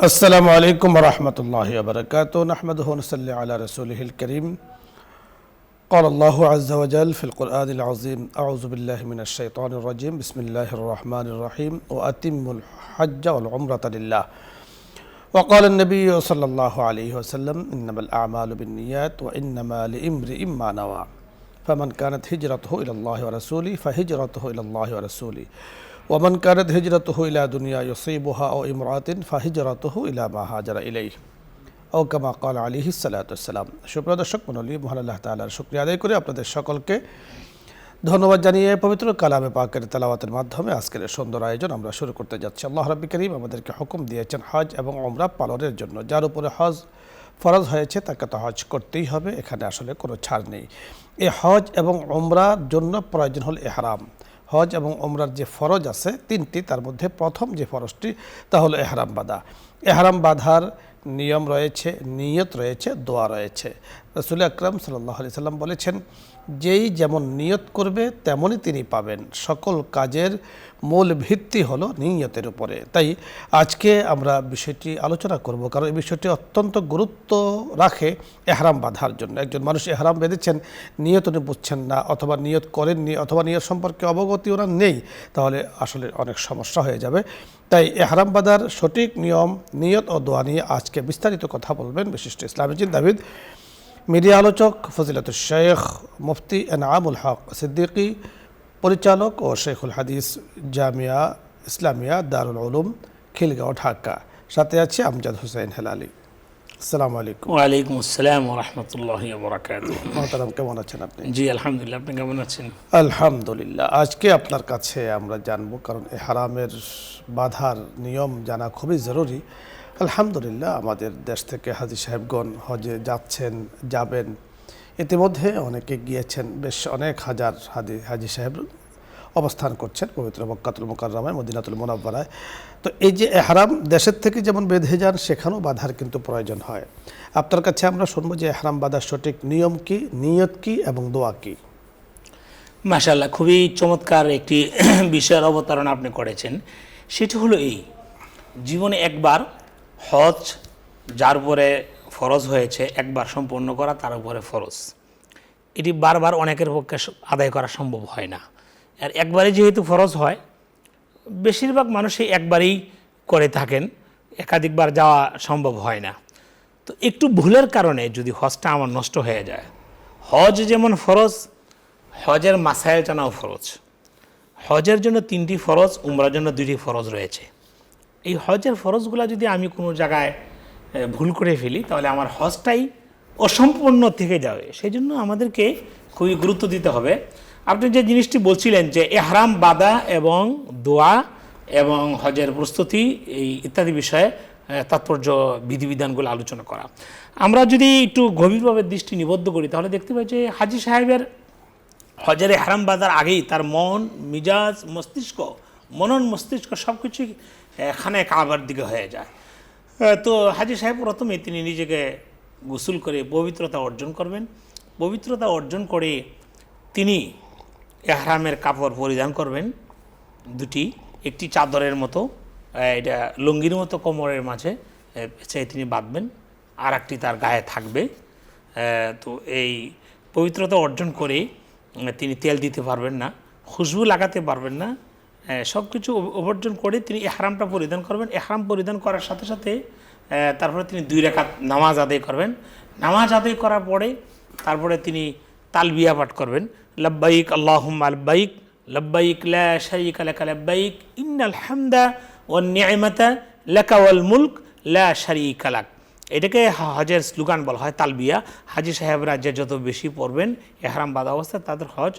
السلام عليكم ورحمة الله وبركاته نحمده ونصلي على رسوله الكريم قال الله عز وجل في القرآن العظيم أعوذ بالله من الشيطان الرجيم بسم الله الرحمن الرحيم وأتموا الحج والعمرة لله وقال النبي صلى الله عليه وسلم إنما الأعمال بالنيات وإنما لامرئ ما نوى فمن كانت هجرته إلى الله ورسوله فهجرته إلى الله ورسوله ومن كانت هجرته إلى دنيا يصيبها أو امرأة فهجرته إلى ما هاجر إليه أو كما قال عليه الصلاة والسلام সুপ্রিয় দর্শক মণ্ডলী মহান আল্লাহ তাআলার শুকরিয়া আদায় করে আপনাদের সকলকে ধন্যবাদ জানিয়ে পবিত্র কালামে পাকের তেলাওয়াতের মাধ্যমে আজকের সুন্দর আয়োজন আমরা শুরু করতে যাচ্ছি। আল্লাহ রাব্বুল কারীম আমাদেরকে হুকুম দিয়েছেন হজ এবং উমরা পালনের জন্য। যার উপরে হজ ফরজ হয়েছে তাকে তো হজ করতেই হবে, এখানে আসলে কোনো ছাড় নেই। এই হজ এবং উমরার জন্য প্রয়োজন হল ইহরাম। হজ এবং উমরার যে ফরজ আছে তিনটি, তার মধ্যে প্রথম যে ফরজটি তা হলো ইহরাম বাঁধা। ইহরাম বাঁধার নিয়ম রয়েছে, নিয়ত রয়েছে, দোয়া রয়েছে। রাসূল আকরাম সাল্লাল্লাহু আলাইহি সাল্লাম বলেছেন, যেই যেমন নিয়ত করবে তেমনই তিনি পাবেন। সকল কাজের মূল ভিত্তি হলো নিয়তের উপরে। তাই আজকে আমরা বিষয়টি আলোচনা করব, কারণ এই বিষয়টি অত্যন্ত গুরুত্ব রাখে ইহরাম বাঁধার জন্য। একজন মানুষ ইহরাম বেঁধেছেন, নিয়ত উনি বুঝছেন না, অথবা নিয়ত করেননি, অথবা নিয়ত সম্পর্কে অবগতি ওনার নেই, তাহলে আসলে অনেক সমস্যা হয়ে যাবে। তাই ইহরাম বাঁধার সঠিক নিয়ম, নিয়ত ও দোয়া নিয়ে আজকে বিস্তারিত কথা বলবেন বিশিষ্ট ইসলামী চিন্তাবিদ, মিডিয়া আলোচক ফজিলাতুল শেখ মুফতি এনামুল হক সিদ্দিকী, পরিচালক ও শেখুল হাদিস জামিয়া ইসলামিয়া দারুল উলুম খিলগাঁও ঢাকা। সাথে আছে আমজাদ হোসেন হেলালি। আসসালামু আলাইকুম। ওয়ালাইকুম আসসালাম ওয়া রাহমাতুল্লাহি ওয়া বারাকাতুহু। মোহতারাম, কেমন আছেন আপনি? জি আলহামদুলিল্লাহ, আপনি কেমন আছেন? আলহামদুলিল্লাহ। আজকে আপনার কাছে আমরা জানবো, কারণ ইহরামের বাঁধার নিয়ম জানা খুবই জরুরি। আলহামদুলিল্লাহ, আমাদের দেশ থেকে হাজী সাহেবগণ হজে যাচ্ছেন, যাবেন, ইতিমধ্যে অনেকে গিয়েছেন। বেশ অনেক হাজার হাজী সাহেব অবস্থান করছেন পবিত্র মক্কাতুল মুকাররমায়, মদিনাতুল মুনাওয়ারায়। তো এই যে ইহরাম দেশের থেকে যেমন বেঁধে যান, সেখানেও বাঁধার কিন্তু প্রয়োজন হয়। আপনার কাছে আমরা শুনবো যে ইহরাম বাঁধার সঠিক নিয়ম কি, নিয়ত কি এবং দোয়া কি। মাশাআল্লাহ, খুবই চমৎকার একটি বিষয়ের অবতারণা আপনি করেছেন। সেটি হলো এই, জীবনে একবার হজ যার উপরে ফরজ হয়েছে একবার সম্পূর্ণ করা তার উপরে ফরজ। এটি বারবার অনেকের পক্ষে আদায় করা সম্ভব হয় না। আর একবারে যেহেতু ফরজ হয়, বেশিরভাগ মানুষই একবারেই করে থাকেন, একাধিকবার যাওয়া সম্ভব হয় না। তো একটু ভুলের কারণে যদি হজটা আমার নষ্ট হয়ে যায়, হজ যেমন ফরজ, হজের মাসাইল জানাও ফরজ। হজের জন্য 3টি ফরজ, উমরার জন্য 2টি ফরজ রয়েছে। এই হজের ফরজগুলো যদি আমি কোনো জায়গায় ভুল করে ফেলি, তাহলে আমার হজটাই অসম্পূর্ণ থেকে যাবে। সেই জন্য আমাদেরকে খুবই গুরুত্ব দিতে হবে। আপনি যে জিনিসটি বলছিলেন যে ইহরাম বাঁধা এবং দোয়া এবং হজের প্রস্তুতি এই ইত্যাদি বিষয়ে তাৎপর্য বিধিবিধানগুলো আলোচনা করা, আমরা যদি একটু গভীরভাবে দৃষ্টি নিবদ্ধ করি, তাহলে দেখতে পাই যে হাজী সাহেবের হজের ইহরাম বাঁধার আগেই তার মন, মিজাজ, মস্তিষ্ক, মনন মস্তিষ্ক সব কিছুই খানে কাবার দিকে হয়ে যায়। তো হাজী সাহেব প্রথমে তিনি নিজেকে গোসল করে পবিত্রতা অর্জন করবেন। পবিত্রতা অর্জন করে তিনি ইহরামের কাপড় পরিধান করবেন দুটি, একটি চাদরের মতো, এটা লুঙ্গির মতো কোমরের মাঝে তিনি বাঁধবেন, আর একটি তার গায়ে থাকবে। তো এই পবিত্রতা অর্জন করে তিনি তেল দিতে পারবেন না, খুশবু লাগাতে পারবেন না, সব কিছু অবর্জন করে তিনি ইহরামটা পরিধান করবেন। ইহরাম পরিধান করার সাথে সাথে তারপরে তিনি 2 রাকাত নামাজ আদায় করবেন। নামাজ আদায় করার পরে তারপরে তিনি তালবিয়া পাঠ করবেন, লব্বাইক আল্লাহুম্মা লব্বাইক, লব্বাইক লা শারীকা লাকা লব্বাইক, ইন্নাল হামদা ওয়ান নি'মাতা লাকা ওয়াল মুলক লা শারীকা লাক। এটাকে হজের স্লোগান বলা হয়, তালবিয়া। হাজী সাহেবরা যে যত বেশি পড়বেন ইহরাম বাঁধা অবস্থায়, তাদের হজ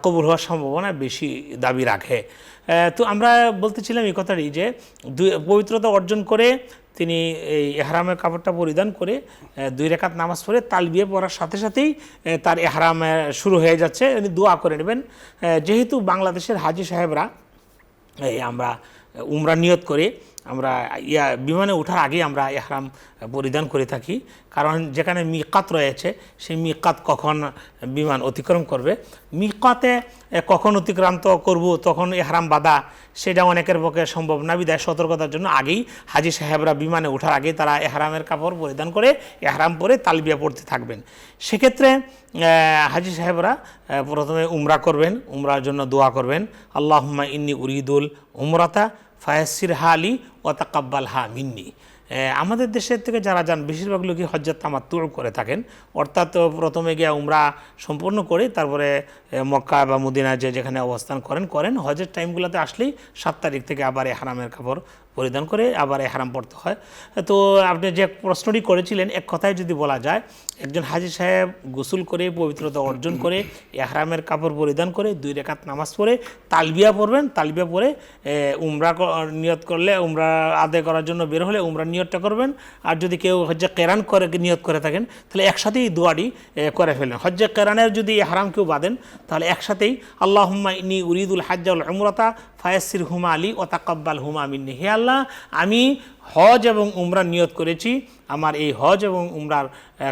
কবুল হওয়ার সম্ভাবনা বেশি দাবি রাখে। তো আমরা বলতেছিলাম এই কথাটি যে পবিত্রতা অর্জন করে তিনি এই ইহরামের কাপড়টা পরিধান করে 2 রাকাত নামাজ পড়ে তালবিয়া পড়ার সাথে সাথেই তার ইহরাম শুরু হয়ে যাচ্ছে। উনি দোয়া করে নেবেন। যেহেতু বাংলাদেশের হাজী সাহেবরা আমরা উমরা নিয়ত করে আমরা বিমানে ওঠার আগেই আমরা ইহরাম পরিধান করে থাকি, কারণ যেখানে মিকাত রয়েছে সেই মিকাত কখন বিমান অতিক্রম করবে, মিকাতে কখন অতিক্রান্ত করব তখন ইহরাম বাঁধা সেটা অনেকের পক্ষে সম্ভব না, বিধায় সতর্কতার জন্য আগেই হাজি সাহেবরা বিমানে ওঠার আগেই তারা ইহরামের কাপড় পরিধান করে ইহরাম পরে তালবিয়া পড়তে থাকবেন। সেক্ষেত্রে হাজি সাহেবরা প্রথমে উমরা করবেন, উমরার জন্য দোয়া করবেন, আল্লাহুম্মা ইন্নী উরিদুল উমরাতা ফায়াসির হালি ও তাকাব্বাল হা মিন্নি। আমাদের দেশের থেকে যারা যান বেশিরভাগ লোকই হজ্জাত তামাত্তু করে থাকেন, অর্থাৎ প্রথমে গিয়ে উমরা সম্পূর্ণ করে তারপরে মক্কা বা মদিনা যেখানে অবস্থান করেন হজের টাইমগুলোতে আসলেই 7 তারিখ থেকে আবার ইহরামের কাপড় পরিধান করে আবার ইহরাম পড়তে হয়। তো আপনি যে প্রশ্নটি করেছিলেন, এক কথায় যদি বলা যায়, একজন হাজি সাহেব গোসল করে পবিত্রতা অর্জন করে ইহরামের কাপড় পরিধান করে 2 রাকাত নামাজ পড়ে তালবিয়া পড়বেন, তালবিয়া পড়ে উমরা নিয়ত করলে, উমরা আদায় করার জন্য বের হলে উমরা নিয়তটা করবেন। আর যদি কেউ হজ্জে কেরান করে নিয়ত করে থাকেন তাহলে একসাথেই দোয়াটি করে ফেলেন। হজ্জে কেরানের যদি ইহরাম কেউ বাঁধেন তাহলে একসাথেই আল্লাহুম্মা ইন্নী উরিদুল হাজ্জা ওয়াল উমরাতা ফায়াসির হুমা আলী ও তাকাব্বাল হুমা মিন্নি। হে আল্লাহ, আমি হজ এবং উমরা নিয়ত করেছি, আমার এই হজ এবং উমরার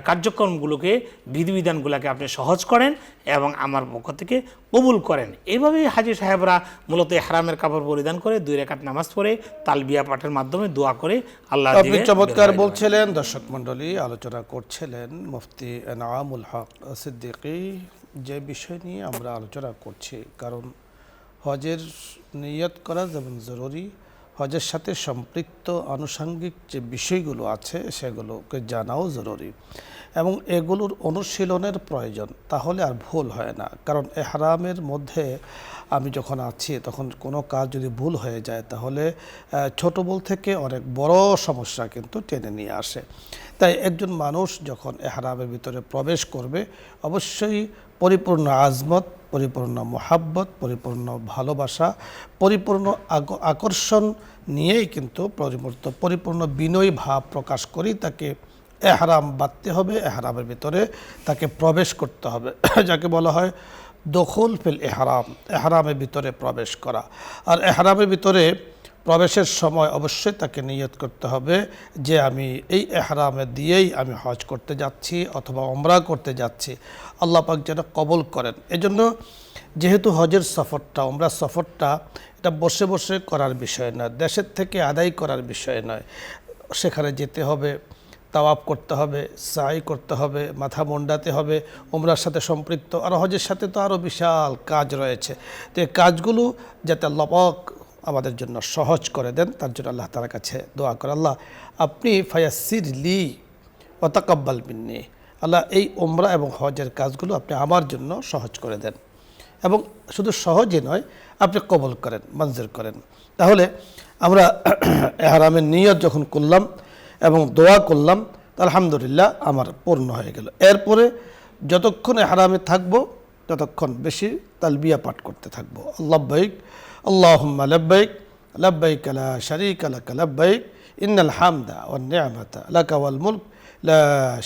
কার্যক্রমগুলোকে বিধিবিধানগুলোকে আপনি সহজ করেন এবং আমার পক্ষ থেকে কবুল করেন। এইভাবেই হাজি সাহেবরা মূলত ইহরামের কাপড় পরিধান করে 2 রাকাত নামাজ পড়ে তালবিয়া পাঠের মাধ্যমে দোয়া করে আল্লাহ আপনি চমৎকার বলছিলেন। দর্শক মণ্ডলী, আলোচনা করছিলেন মুফতি এনামুল হক সিদ্দিকী যে বিষয় নিয়ে আমরা আলোচনা করছি, কারণ হজের নিয়ত করা যেমন জরুরি, হজের সাথে সম্পৃক্ত আনুষঙ্গিক যে বিষয়গুলো আছে সেগুলোকে জানাও জরুরি এবং এগুলোর অনুশীলনের প্রয়োজন, তাহলে আর ভুল হয় না। কারণ ইহরামের মধ্যে আমি যখন আছি তখন কোনো কাজ যদি ভুল হয়ে যায় তাহলে ছোট ভুল থেকে অনেক বড় সমস্যা কিন্তু টেনে নিয়ে আসে। তাই একজন মানুষ যখন ইহরামের ভিতরে প্রবেশ করবে অবশ্যই পরিপূর্ণ আজমত, পরিপূর্ণ মোহাব্বত, পরিপূর্ণ ভালোবাসা, পরিপূর্ণ আকর্ষণ নিয়েই কিন্তু পরিপূর্ণ বিনয়ী ভাব প্রকাশ করেই তাকে এহরাম বাঁধতে হবে, এহরামের ভিতরে তাকে প্রবেশ করতে হবে, যাকে বলা হয় দখুল ফিল এহরাম, এহরামের ভিতরে প্রবেশ করা। আর এহরামের ভিতরে প্রবেশের সময় অবশ্যই তাকে নিয়ত করতে হবে যে আমি এই এহরামে দিয়েই আমি হজ করতে যাচ্ছি অথবা উমরা করতে যাচ্ছি, আল্লাহ পাক যেন কবুল করেন। এজন্য যেহেতু হজের সফরটা, উমরার সফরটা এটা বসে বসে করার বিষয় নয়, দেশের থেকে আদায় করার বিষয় নয়, সেখানে যেতে হবে, তাওয়াফ করতে হবে, সাই করতে হবে, মাথা মুন্ডাতে হবে, উমরার সাথে সম্পৃক্ত। আর হজের সাথে তো আরও বিশাল কাজ রয়েছে। তো এই কাজগুলো যাতে আল্লাহ পাক আমাদের জন্য সহজ করে দেন, তার জন্য আল্লাহ তাআলার কাছে দোয়া করে, আল্লাহ আপনি ফায়াসির লি ওয়া তাকাব্বাল মিন্নি, আল্লাহ এই উমরা এবং হজের কাজগুলো আপনি আমার জন্য সহজ করে দেন এবং শুধু সহজই নয় আপনি কবুল করেন, মঞ্জুর করেন। তাহলে আমরা ইহরামের নিয়ত যখন করলাম এবং দোয়া করলাম, আলহামদুলিল্লাহ আমার পূর্ণ হয়ে গেল। এরপরে যতক্ষণ ইহরামে থাকবো ততক্ষণ বেশি তালবিয়া পাঠ করতে থাকবো, লাব্বাইক আল্লাহুম্মা লাব্বাইক লাব্বাইক লা শারীকা লাক লাব্বাইক ইন্নাল হামদা ওয়ান নি'মাতা লাকা ওয়াল মুলক লা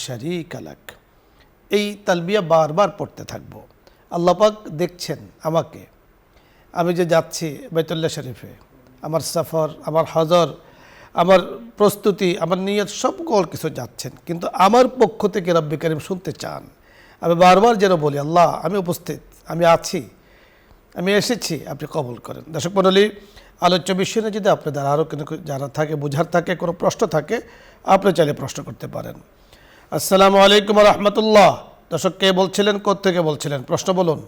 শারীকা লাক। এই তালবিয়া বারবার পড়তে থাকবো। আল্লাহ পাক দেখছেন আমাকে, আমি যে যাচ্ছি বাইতুল্লাহ শরীফে, আমার সফর, আমার হজর, আমার প্রস্তুতি, আমার নিয়ত সকল কিছু যাচ্ছেন, কিন্তু আমার পক্ষ থেকে রব্বে কারীম শুনতে চান। আমি বারবার যেন বলি, আল্লাহ আমি উপস্থিত, আমি আছি, আমি এসেছি, আপনি কবুল করেন। দর্শক মণ্ডলী, আলোচ্য বিষয় নিয়ে যদি আপনাদের আরও কোনো জানা থাকে, বোঝার থাকে, কোনো প্রশ্ন থাকে, আপনি চাইলে প্রশ্ন করতে পারেন। আসসালামু আলাইকুম রহমতুল্লাহ। দর্শক কে বলছিলেন, কোত্থেকে বলছিলেন, প্রশ্ন বলুন।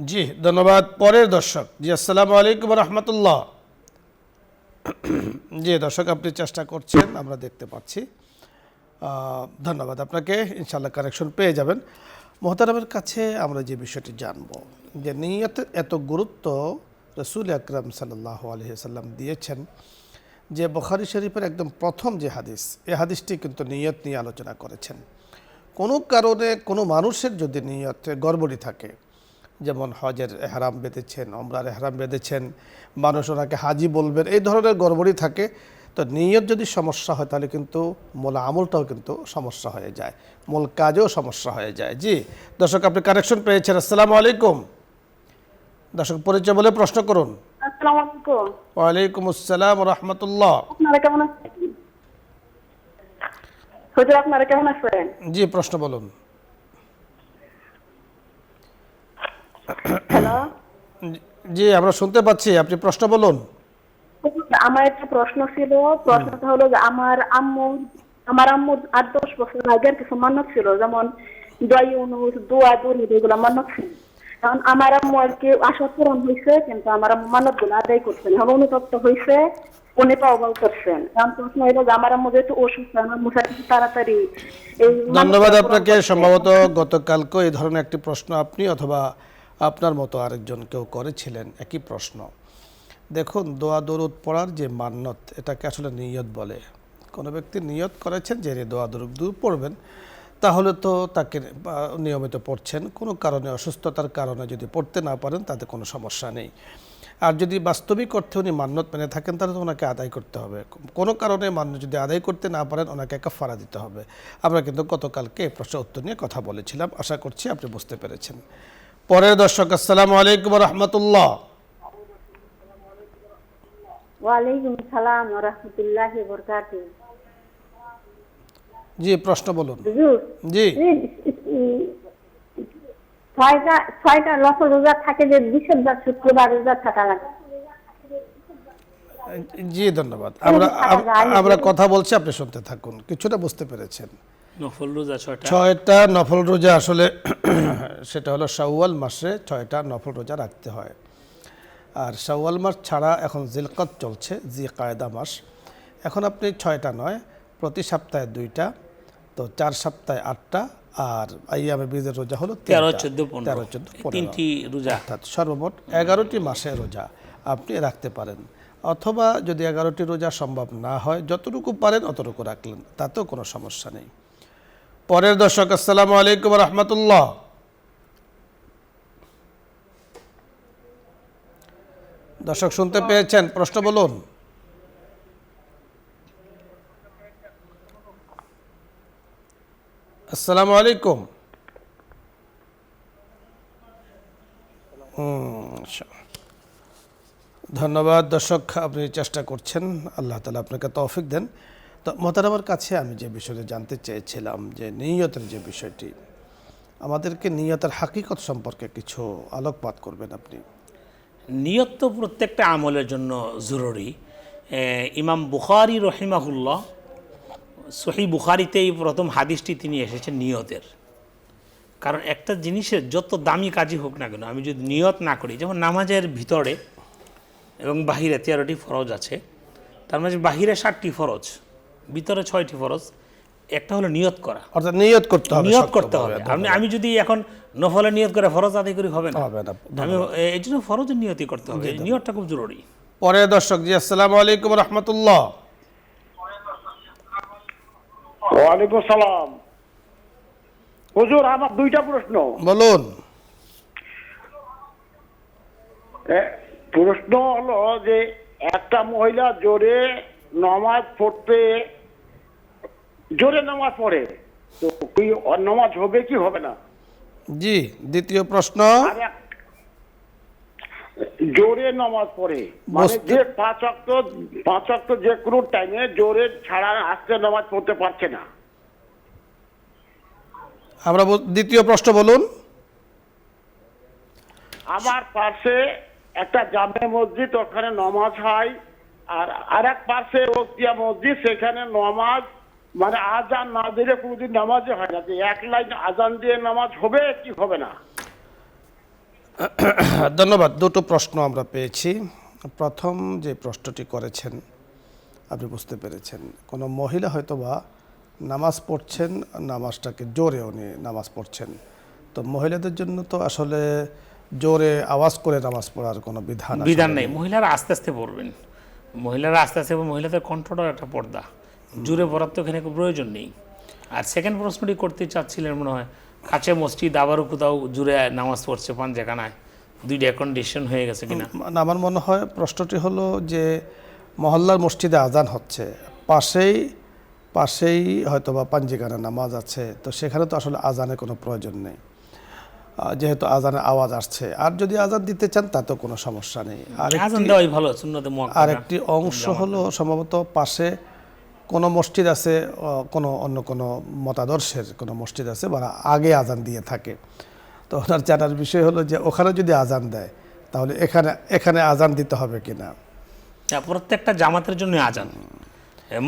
জি ধন্যবাদ। পরের দর্শক, জি আসসালামু আলাইকুম রহমতুল্লাহ। জি দর্শক, আপনি চেষ্টা করছেন, আমরা দেখতে পাচ্ছি, ধন্যবাদ আপনাকে, ইনশাআল্লাহ কানেকশন পেয়ে যাবেন। মোহতারামের কাছে আমরা যে বিষয়টি জানব, যে নিয়তের এত গুরুত্ব রাসূল আকরাম সাল্লাল্লাহু আলাইহি ওয়াসাল্লাম দিয়েছেন, যে বুখারী শরীফের একদম প্রথম যে হাদিস, এই হাদিসটি কিন্তু নিয়ত নিয়ে আলোচনা করেছেন। কোনো কারণে কোনো মানুষের যদি নিয়তে গড়বড়ি থাকে, যেমন হজের এহরাম বেঁধেছেন, উমরার এহরাম বেঁধেছেন, মানুষ ওনাকে হাজি বলবেন, এই ধরনের গড়বড়ি থাকে, তো তো নিয়ত যদি সমস্যা হয় তাহলে কিন্তু মূল আমলটাও কিন্তু সমস্যা হয়ে যায়, মূল কাজেও সমস্যা হয়ে যায়। জি দর্শক, আপনি কানেকশন পেয়েছেন। আসসালামু আলাইকুম। দর্শক, পরিচয় বলে প্রশ্ন করুন। আসসালামু আলাইকুম। ওয়ালাইকুম আসসালাম ওয়া রাহমাতুল্লাহ। আপনারা কেমন আছেন? হুজুর, আপনারা কেমন আছেন? জি, প্রশ্ন বলুন। হ্যালো। জি, আমরা শুনতে পাচ্ছি, আপনি প্রশ্ন বলুন। আমার একটা প্রশ্ন ছিল। প্রশ্নটা হলো যে আমার আম্মু 8-10 বছর আগের কিছু মান্যত ছিল, যেমন দোয়া ইউনুস, দোয়া দরুদ, এগুলো মান্যত ছিল। কারণ আমার আম্মু আর কি আশা পূরণ হয়েছে, কিন্তু আমার আম্মু মান্যত গুলো আদায় করছেন। এখন অনুতপ্ত হয়েছে, উনি তওবা করছেন। কারণ প্রশ্ন হলো যে আমার আম্মু যেহেতু অসুস্থ, আমার মুখে তাড়াতাড়ি এই ধন্যবাদ আপনাকে। সম্ভবত গতকালকে এই ধরনের একটি প্রশ্ন আপনি অথবা আপনার মতো আরেকজন কেউ করেছিলেন, একই প্রশ্ন। দেখুন, দোয়া দরুদ পড়ার যে মান্যত, এটাকে আসলে নিয়ত বলে। কোনো ব্যক্তি নিয়ত করেছেন যে দোয়া দরুদ পড়বেন, তাহলে তো তাকে নিয়মিত পড়ছেন। কোনো কারণে, অসুস্থতার কারণে যদি পড়তে না পারেন তাতে কোনো সমস্যা নেই। আর যদি বাস্তবিক অর্থে উনি মান্যত মেনে থাকেন তাহলে তো ওনাকে আদায় করতে হবে। কোনো কারণে মান্য যদি আদায় করতে না পারেন ওনাকে কাফারা দিতে হবে। আমরা কিন্তু গতকালকে এই প্রশ্নের উত্তর নিয়ে কথা বলেছিলাম, আশা করছি আপনি বুঝতে পেরেছেন। পরের দর্শক, আসসালামু আলাইকুম ওয়া রাহমাতুল্লাহ। ওয়ালাইকুম সালাম ওয়া রাহমাতুল্লাহি ওয়া বারাকাতুহু। জি, প্রশ্ন বলুন। হুজুর, জি, ছয়টা লফজ রোজা থাকে, যে বৃহস্পতিবার শুক্রবার রোজা থাকা লাগে। জি, ধন্যবাদ। আমরা কথা বলছি, আপনি শুনতে থাকুন। কিছুটা বুঝতে পেরেছেন। নফল রোজা 6টা নফল রোজা আসলে সেটা হলো শাওয়াল মাসে 6টা নফল রোজা রাখতে হয়। আর শাওয়াল মাস ছাড়া এখন জিলকত চলছে, জি কায়দা মাস। এখন আপনি 6টা নয়, প্রতি সপ্তাহে 2টা, তো 4 সপ্তাহে 8টা, আর আইয়ামে বীজের রোজা হলো 13, 14, 15 তিনটি রোজা, অর্থাৎ সর্বমোট 11টি মাসে রোজা আপনি রাখতে পারেন। অথবা যদি 11টি রোজা সম্ভব না হয়, যতটুকু পারেন অতটুকু রাখলেন, তাতেও কোনো সমস্যা নেই। পরের দর্শক, আসসালামু আলাইকুম ওয়া রাহমাতুল্লাহ। দর্শক, শুনতে পেয়েছেন? প্রশ্ন বলুন। আসসালামু আলাইকুম। ধন্যবাদ দর্শক, আপনি চেষ্টা করছেন, আল্লাহ তাআলা আপনাকে তৌফিক দেন। তো মোহতারামার কাছে আমি যে বিষয়টা জানতে চেয়েছিলাম, যে নিয়তের যে বিষয়টি, আমাদেরকে নিয়তের হাকিকত সম্পর্কে কিছু আলোকপাত করবেন আপনি। নিয়ত তো প্রত্যেকটা আমলের জন্য জরুরি। ইমাম বুখারী রহিমাহুল্লাহ সহিহ বুখারীতেই প্রথম হাদিসটি তিনি এসেছেন নিয়তের। কারণ একটা জিনিসের যত দামি কাজই হোক না কেন, আমি যদি নিয়ত না করি, যেমন নামাজের ভিতরে এবং বাহিরে 13টি ফরজ আছে, তার মাঝে বাহিরে 7টি ফরজ, ভিতরে 6টি ফরজ। একটা হলো নিয়ত করা, অর্থাৎ নিয়ত করতে হবে, নিয়ত করতে হবে। আমি যদি এখন নফলে নিয়ত করে ফরজ আদায় করি, হবে না। আমি এই জন্য ফরজের নিয়তই করতে হবে, নিয়তটা খুব জরুরি। পরে দর্শক, জি আসসালামু আলাইকুম ওয়া রাহমাতুল্লাহ। ওয়ালাইকুম সালাম। হুজুর, আমার 2টা প্রশ্ন। বলুন। প্রশ্ন হলো যে একটা মহিলা জোরে নামাজ পড়ে, তো কি নামাজ হবে কি হবে না? জি, দ্বিতীয় প্রশ্ন। জোরে নামাজ পড়ে মানে যে 5 ওয়াক্ত যে কোনো টাইমে জোরে ছাড়া আস্তে নামাজ পড়তে পারছে না। আমরা দ্বিতীয় প্রশ্ন বলুন। আমার পাশে একটা জামে মসজিদ, ওখানে নামাজ হয়, আর আরেক পাশে ওক্তিয়া মসজিদ, সেখানে নামাজ মানে আজান না দিলে কোনোদিন নামাজই হয় না। যে এক লাইন আজান দিয়ে নামাজ হবে কি হবে না? ধন্যবাদ। দুটো প্রশ্ন আমরা পেয়েছি। প্রথম যে প্রশ্নটি করেছেন, আপনি বুঝতে পেরেছেন, কোনো মহিলা হয়তোবা নামাজ পড়ছেন, নামাজটাকে জোরে উনি নামাজ পড়ছেন। তো মহিলাদের জন্য তো আসলে জোরে আওয়াজ করে নামাজ পড়ার কোনো বিধান নেই। মহিলারা আস্তে আস্তে পড়বেন, মহিলাদের কণ্ঠটাও একটা পর্দা, জোরে পড়ার তো এখানে প্রয়োজন নেই। আর সেকেন্ড প্রশ্নটি করতে চাচ্ছিলেন মনে হয়, কাছে মসজিদ আবারও কোথাও জুড়ে নামাজ পড়ছে পাঞ্জাখানায়, 2টা কন্ডিশন হয়ে গেছে কিনা। আমার মনে হয় প্রশ্নটি হলো যে মহল্লার মসজিদে আজান হচ্ছে, পাশেই পাশেই হয়তো বা পাঞ্জিগানা নামাজ আছে, তো সেখানে তো আসলে আজানের কোনো প্রয়োজন নেই, যেহেতু আজানের আওয়াজ আসছে। আর যদি আজান দিতে চান তাতেও কোনো সমস্যা নেই। আজান দেওয়াই ভালো, সুন্নতে মুআক্কাদা। আরেকটি অংশ হলো সম্ভবত পাশে কোনো মসজিদ আছে, কোনো অন্য কোনো মতাদর্শের কোনো মসজিদ আছে, বা আগে আজান দিয়ে থাকে। তো ওনার জানার বিষয় হলো যে ওখানে যদি আজান দেয় তাহলে এখানে এখানে আজান দিতে হবে কিনা। প্রত্যেকটা জামাতের জন্য আজান,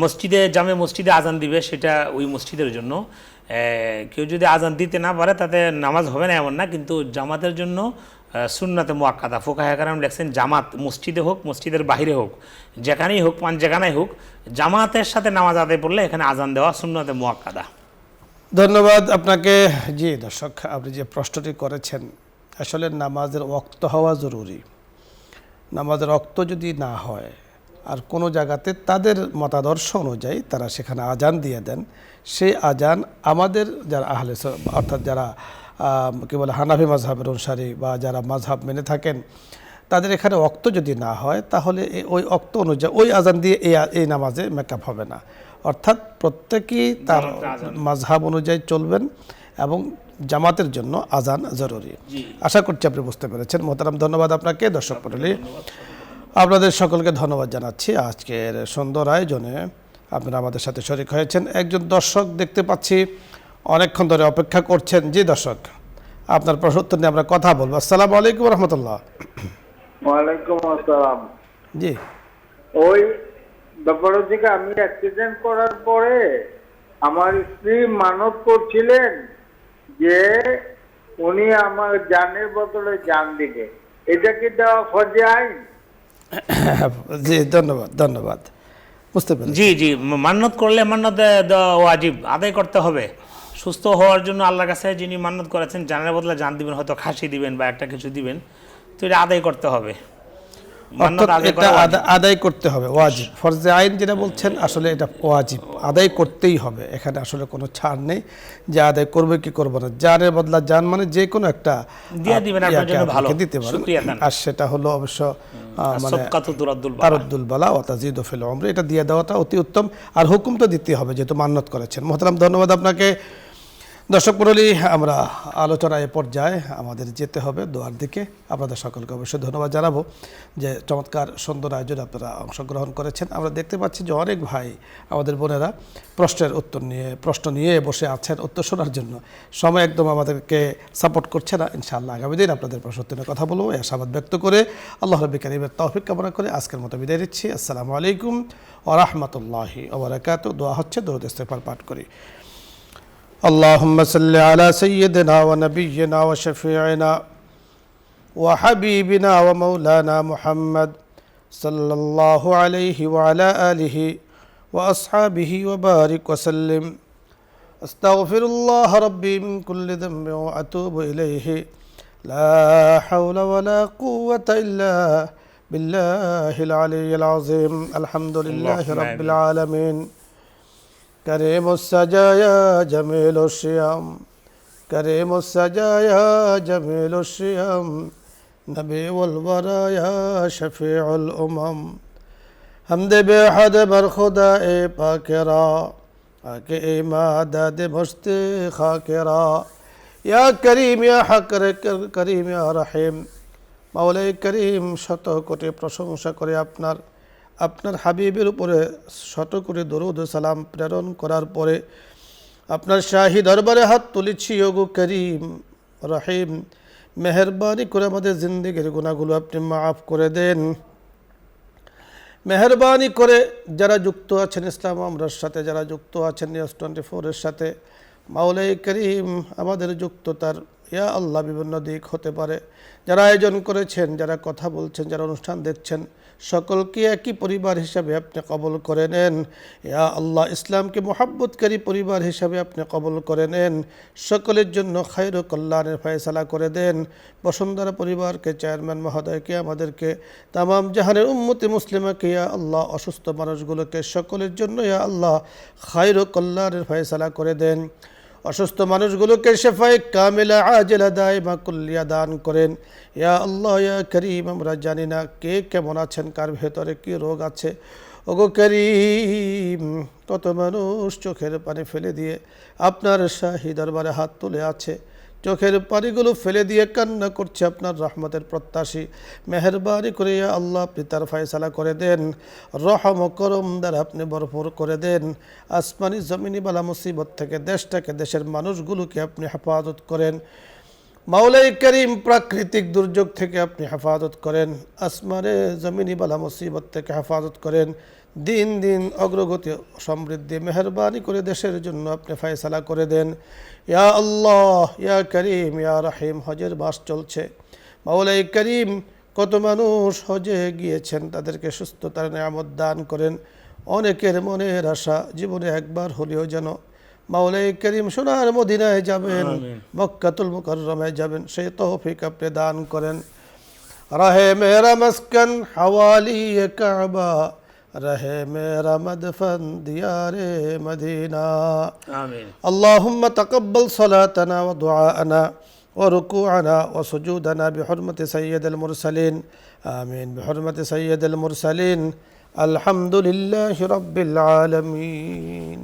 মসজিদে জামে মসজিদে আজান দিবে সেটা ওই মসজিদের জন্য। কেউ যদি আজান দিতে না পারে তাতে নামাজ হবে না এমন না, কিন্তু জামাতের জন্য সুন্নাতে মুআক্কাদা। ফুকাহে কেরাম লেখছেন জামাত মসজিদে হোক মসজিদের বাইরে হোক যেখানেই হোক যেখানেই হোক জামাতের সাথে নামাজ আদায় পড়লে এখানে আজান দেওয়া সুন্নাতে মুআক্কাদা। ধন্যবাদ আপনাকে। জি দর্শক, আপনি যে প্রশ্নটি করেছেন, আসলে নামাজের ওয়াক্ত হওয়া জরুরি। নামাজের ওয়াক্ত যদি না হয় আর কোনো জায়গাতে তাদের মতাদর্শ অনুযায়ী তারা সেখানে আজান দিয়ে দেন, সেই আজান আমাদের যারা আহলে অর্থাৎ যারা কী বলে হানাফি মাযহাবের অনুসারী বা যারা মাযহাব মেনে থাকেন, তাদের এখানে ওয়াক্ত যদি না হয় তাহলে ওই ওয়াক্ত অনুযায়ী ওই আজান দিয়ে এই নামাজে মেকআপ হবে না। অর্থাৎ প্রত্যেকেই তার মাযহাব অনুযায়ী চলবেন এবং জামাতের জন্য আজান জরুরি। আশা করছি আপনি বুঝতে পেরেছেন। মোহতারাম, ধন্যবাদ আপনাকে। দর্শক মণ্ডলী, আপনাদের সকলকে ধন্যবাদ জানাচ্ছি আজকের সুন্দর আয়োজনে আপনারা আমাদের সাথে শরীক হয়েছেন। একজন দর্শক দেখতে পাচ্ছি অনেকক্ষণ ধরে অপেক্ষা করছেন। জি দর্শক, আপনার প্রশ্ন উত্তর নিয়ে আমরা কথা বলবো। আসসালামু আলাইকুম রহমতুল্লাহ। ওয়ালাইকুম আসসালাম। জি, ওই ব্যাপার থেকে আমি অ্যাক্সিডেন্ট করার পরে আমার স্ত্রী মানত করছিলেন যে উনি আমার জানের বদলে জান দিবে, এটা কি দেওয়া ফরজে আইন? জি ধন্যবাদ, ধন্যবাদ, বুঝতে পেরেছি। জি জি, মান্নত করলে মান্নত দেওয়া ওয়াজিব, আদায় করতে হবে। সুস্থ হওয়ার জন্য আল্লাহর কাছে যিনি মান্নত করেছেন জানের বদলে জান দিবেন, হয়তো খাসি দিবেন বা একটা কিছু দিবেন, তো এটা আদায় করতে হবে। আদায় করতে হবে, ওয়াজিব। ফরজে আইন যেটা বলছেন আসলে এটা ওয়াজিব, আদায় করতেই হবে। এখানে আসলে কোনো ছাড় নেই যে আদায় করবে কি করবো না। জানের বদলা জান মানে যে কোনো একটা দিয়ে দিবেন, আপনার জন্য ভালো, দিতে পারেন। আর সেটা হলো অবশ্য মানে আরদ্দুল বালা ওয়া তাজিদু ফিল উমরি, এটা দিয়ে দেওয়াটা অতি উত্তম। আর হুকুম তো দিতে হবে যেহেতু মান্নত করেছেন। মোহতারাম, ধন্যবাদ আপনাকে। দর্শক মণ্ডলী, আমরা আলোচনায় পর্যায়ে আমাদের যেতে হবে দোয়ার দিকে। আপনাদের সকলকে অবশ্যই ধন্যবাদ জানাবো যে চমৎকার সুন্দর আয়োজনে আপনারা অংশগ্রহণ করেছেন। আমরা দেখতে পাচ্ছি যে অনেক ভাই আমাদের বোনেরা প্রশ্ন নিয়ে বসে আছেন উত্তর শোনার জন্য। সময় একদম আমাদেরকে সাপোর্ট করছে না। ইনশাআল্লাহ আগামী দিন আপনাদের প্রশ্ন উত্তরে কথা বলবো এই আশাবাদ ব্যক্ত করে আল্লাহ রাব্বুল কারীমের তৌফিক কামনা করে আজকের মতো বিদায় নিচ্ছি। আসসালামু আলাইকুম ওয়া রাহমাতুল্লাহি ওয়া বারাকাতুহু। দোয়া হচ্ছে, দরুদ ইস্তিগফার পাঠ করি। اللهم صل على سيدنا ونبينا وشفيعنا وحبيبنا ومولانا محمد صلى الله عليه وعلى آله وأصحابه وبارك وسلم. أستغفر الله ربي من كل ذنب وأتوب إليه. لا حول ولا قوة إلا بالله العلي العظيم. الحمد لله رب العالمين. كريم السجايا جميل الشيام، كريم السجايا جميل الشيام، نبي والبرايا شفيع الأمم. حمد بحد بر خدا پاکرا آکے ایماداد مشتی خاکرا. یا کریم یا حق کریم یا رحیم. মাওলাই করিম শত কোটি প্রশংসা করে আপনার হাবিবের উপরে শত কোটি দরুদ ও সালাম প্রেরণ করার পরে আপনার শাহী দরবারে হাত তুলেছি। ওগো করিম রহিম, মেহেরবানি করে আমাদের জিন্দেগির গুনাহগুলো আপনি মাফ করে দেন। মেহেরবানি করে যারা যুক্ত আছেন ইসলাম আমরার সাথে, যারা যুক্ত আছেন নিউজ 24-এর সাথে, মাওলাই করিম আমাদের যুক্ততার ইয়া আল্লাহ বিভিন্ন দিক হতে পারে। যারা আয়োজন করেছেন, যারা কথা বলছেন, যারা অনুষ্ঠান দেখছেন, সকলকে একই পরিবার হিসাবে আপনি কবুল করে নেন। ইয়া আল্লাহ, ইসলামকে মোহাব্বতকারী পরিবার হিসাবে আপনি কবুল করে নেন। সকলের জন্য খায়র ও কল্যাণের ফয়সালা করে দেন। বসুন্ধরা পরিবারকে, চেয়ারম্যান মহোদয়কে, আমাদেরকে, তামাম জাহানের উম্মতে মুসলিমাকে, ইয়া আল্লাহ অসুস্থ মানুষগুলোকে সকলের জন্য ইয়া আল্লাহ খায়র ও কল্যাণের ফয়সালা করে দেন। অসুস্থ মানুষগুলোকে শেফায়ে কামিলা আজেলা দাইমা কুল্লিয়া দান করেন। ইয়া আল্লাহ ইয়া করিম, আমরা জানি না কে কেমন আছেন, কার ভেতরে কি রোগ আছে। ওগো করিম, কত মানুষ চোখের পানি ফেলে দিয়ে আপনার শাহী দরবারে হাত তুলে আছে, চোখের পানিগুলো ফেলে দিয়ে কান্না করছে, আপনার রহমতের প্রত্যাশী। মেহেরবানি করে ইয়া আল্লাহ আপনি তার ফয়সালা করে দেন, রহম ও করম দ্বারা আপনি ভরপুর করে দেন। আসমানি জমিনি বালা মুসিবত থেকে দেশটাকে, দেশের মানুষগুলোকে আপনি হেফাজত করেন। মাওলাই করিম, প্রাকৃতিক দুর্যোগ থেকে আপনি হেফাজত করেন, আসমানে জমিনি বালা মুসিবত থেকে হেফাজত করেন। দিন দিন অগ্রগতি সমৃদ্ধি মেহরবানি করে দেশের জন্য আপনি ফয়সালা করে দেন। ইয়া আল্লাহ ইয়া করিম ইয়া রহিম, হজের মাস চলছে। মাওলাই করিম, কত মানুষ হজে গিয়েছেন, তাদেরকে সুস্থতার নিয়ামত দান করেন। অনেকের মনের আশা জীবনে একবার হলেও যেন মাওলাই করিম সোনার মদিনায় যাবেন, মক্কাতুল মুকাররমায় যাবেন, সেই তৌফিক আপনি দান করেন। রহে মেরা মস্কন হওয়ালি কাবা, রহে মেরা মদফন দিয়ারে মদিনা। আমিন। اللهم تقبل صلاتنا ودعاءنا وركوعنا وسجودنا بحرمة سيد المرسلين. آمين بحرمة سيد المرسلين. الحمد لله رب العالمين.